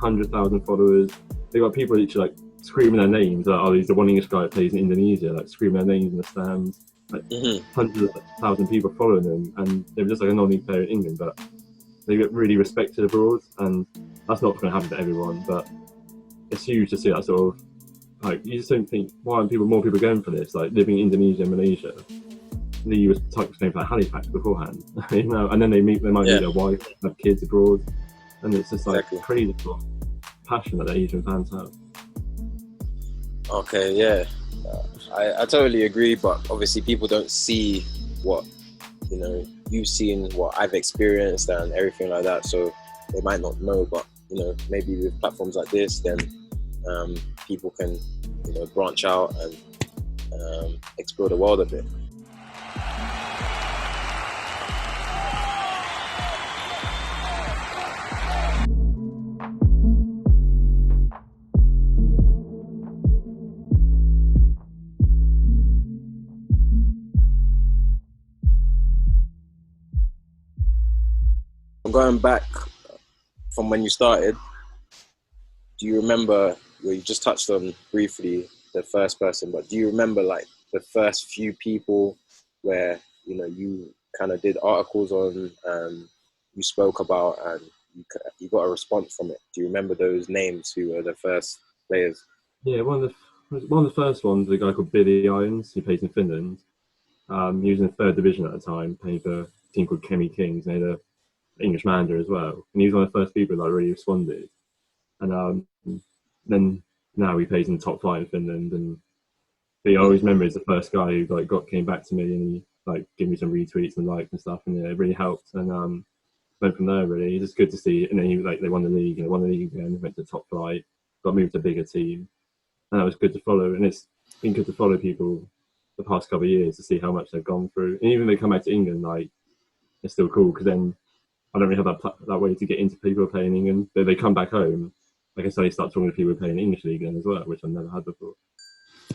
100,000 followers. They got people literally like screaming their names. Like, oh, he's the one English guy that plays in Indonesia, like screaming their names in the stands. Like hundreds of thousands of people following them, and they were just like a non-league player in England, but they get really respected abroad, and that's not going to happen to everyone. But it's huge to see that sort of like, you just don't think, why aren't more people going for this? Like living in Indonesia and Malaysia. He was playing for Halifax beforehand, you know, and then they might meet their wife, have kids abroad, and it's just like crazy sort of passion that the Asian fans have. Okay, yeah, I totally agree, but obviously people don't see what, you know, you've seen, what I've experienced and everything like that, so they might not know. But you know, maybe with platforms like this, then people can, you know, branch out and explore the world a bit. Going back from when you started, do you remember, well, you just touched on briefly the first person, but do you remember like the first few people where, you know, you kind of did articles on, you spoke about, and you got a response from it? Do you remember those names who were the first players? Yeah, one of the first ones was a guy called Billy Irons, who plays in Finland. He was in the third division at the time, playing for a team called Kemi Kings, and they had a English manager as well, and he was one of the first people that really responded. And then now he plays in the top flight in Finland, and I always remember he's the first guy who like came back to me, and he like gave me some retweets and likes and stuff, and yeah, it really helped. And went from there really. It's just good to see. And then they won the league, and they won the league again, went to the top flight, got moved to a bigger team, and that was good to follow. And it's been good to follow people the past couple of years to see how much they've gone through. And even when they come back to England, like, it's still cool, because then I don't really have that way to get into people playing in England. But they come back home, like I say, start talking to people playing English league then as well, which I've never had before.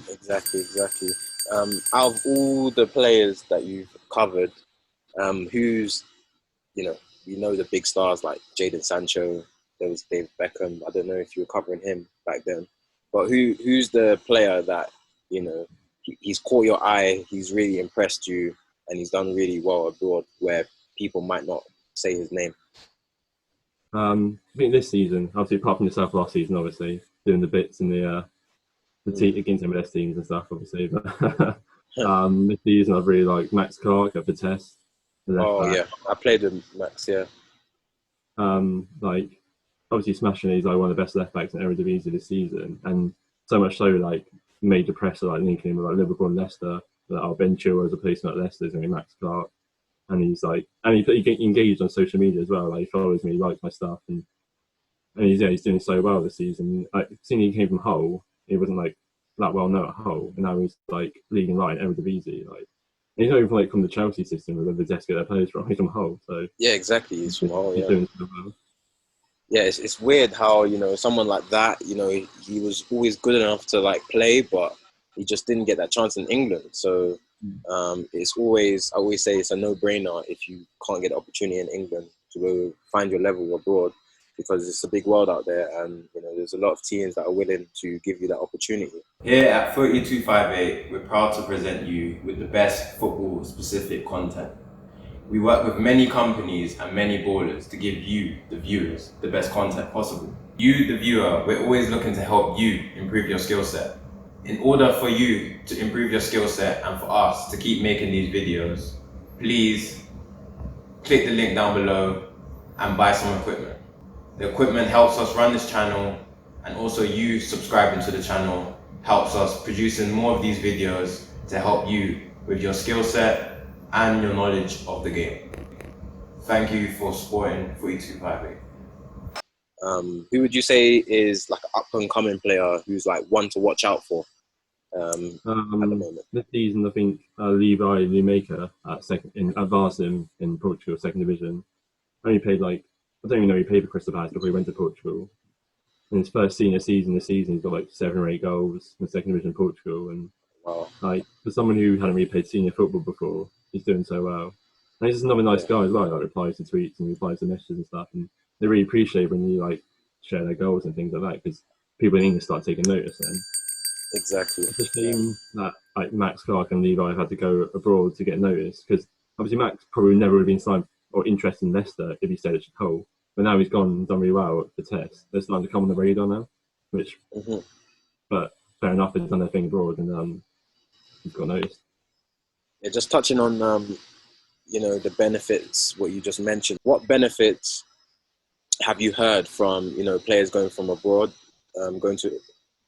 Exactly. Out of all the players that you've covered, who's, you know the big stars like Jadon Sancho, there was David Beckham. I don't know if you were covering him back then, but who's the player that, you know, he's caught your eye, he's really impressed you, and he's done really well abroad where people might not say his name? I think this season, obviously apart from yourself last season, obviously doing the bits in the team against MLS teams and stuff, obviously. But this season, I've really liked Max Clark at Vitesse. Oh yeah, I played with Max. Yeah. Like, obviously smashing. He's like one of the best left backs in Eredivisie this season, and so much so like major press are like linking him with like Liverpool and Leicester. Like, oh, Ben Chilwell as a placement at Leicester is going to be Max Clark. And he's like, and he engaged on social media as well. Like, he follows me, he likes my stuff, and he's doing so well this season. Like, seeing he came from Hull, he wasn't like that well known at Hull, and now he's like leading light in Eredivisie. Like, he's not even like from the Chelsea system where the desk get their players from. He's from Hull, so yeah, exactly. He's from Hull. He's doing so well. Yeah, it's weird how, you know, someone like that, you know, he was always good enough to like play, but he just didn't get that chance in England. So it's always, I always say it's a no-brainer if you can't get the opportunity in England to go find your level abroad, because it's a big world out there, and you know there's a lot of teams that are willing to give you that opportunity. Here at 3258, we're proud to present you with the best football-specific content. We work with many companies and many ballers to give you, the viewers, the best content possible. You, the viewer, we're always looking to help you improve your skill set. In order for you to improve your skill set and for us to keep making these videos, please click the link down below and buy some equipment. The equipment helps us run this channel, and also you subscribing to the channel helps us producing more of these videos to help you with your skill set and your knowledge of the game. Thank you for supporting 3258. Who would you say is like an up-and-coming player who's like one to watch out for at the moment? This season, I think Levi Lumaker at Varsum in Portugal, second division. Only played like, I don't even know he played for Crystal Palace before he went to Portugal. In his first senior season this season, he's got like 7 or 8 goals in the second division in Portugal. And like, for someone who hadn't really played senior football before, he's doing so well. And he's just another nice guy as well. Like, replies to tweets and replies to messages and stuff. And they really appreciate when you like share their goals and things like that, because people in England start taking notice then. Exactly. It's a shame that like Max Clark and Levi have had to go abroad to get noticed, because obviously Max probably never would have been signed or interested in Leicester if he stayed at Hull. But now he's gone and done really well at the test. They're starting to come on the radar now, which, but fair enough, they've done their thing abroad and he's got noticed. Yeah, just touching on the benefits, what you just mentioned. What benefits have you heard from players going from abroad, going to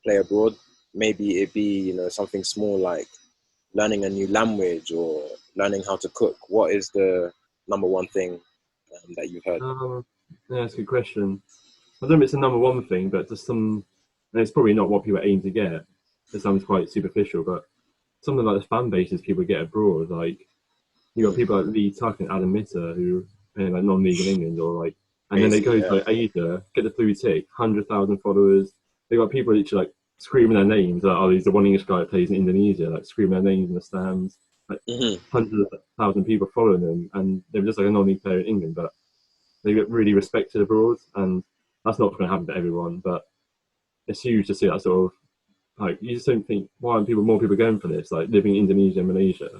play abroad? Maybe it be something small like learning a new language or learning how to cook. What is the number one thing that you've heard? Yeah, that's a good question. I don't know if it's the number one thing, but just and it's probably not what people aim to get. It sounds quite superficial, but something like the fan bases people get abroad, like you got people like Lee Tuck and Adam Mitter who are playing like non-league in England, or like, and then they go to like Asia, get the blue tick, 100,000 followers. They got people literally like screaming their names. Like, oh, he's the one English guy that plays in Indonesia, like screaming their names in the stands. Like 100,000 people following them, and they're just like a non-league player in England, but they get really respected abroad, and that's not going to happen to everyone. But it's huge to see that sort of like, you just don't think, why aren't more people going for this? Like living in Indonesia and Malaysia.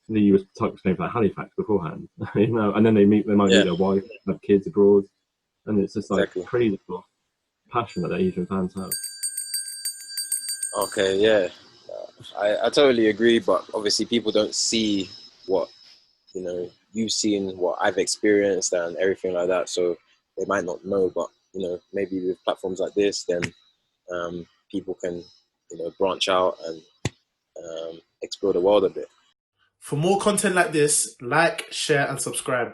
Lee was playing for Halifax beforehand, and then they might meet their wife, have kids abroad, and it's just like crazy passion that the Asian fans have. Okay, yeah, I totally agree, but obviously people don't see what you've seen, what I've experienced, and everything like that. So they might not know, but maybe with platforms like this, then people can branch out and explore the world a bit. For more content like this, like, share, and subscribe.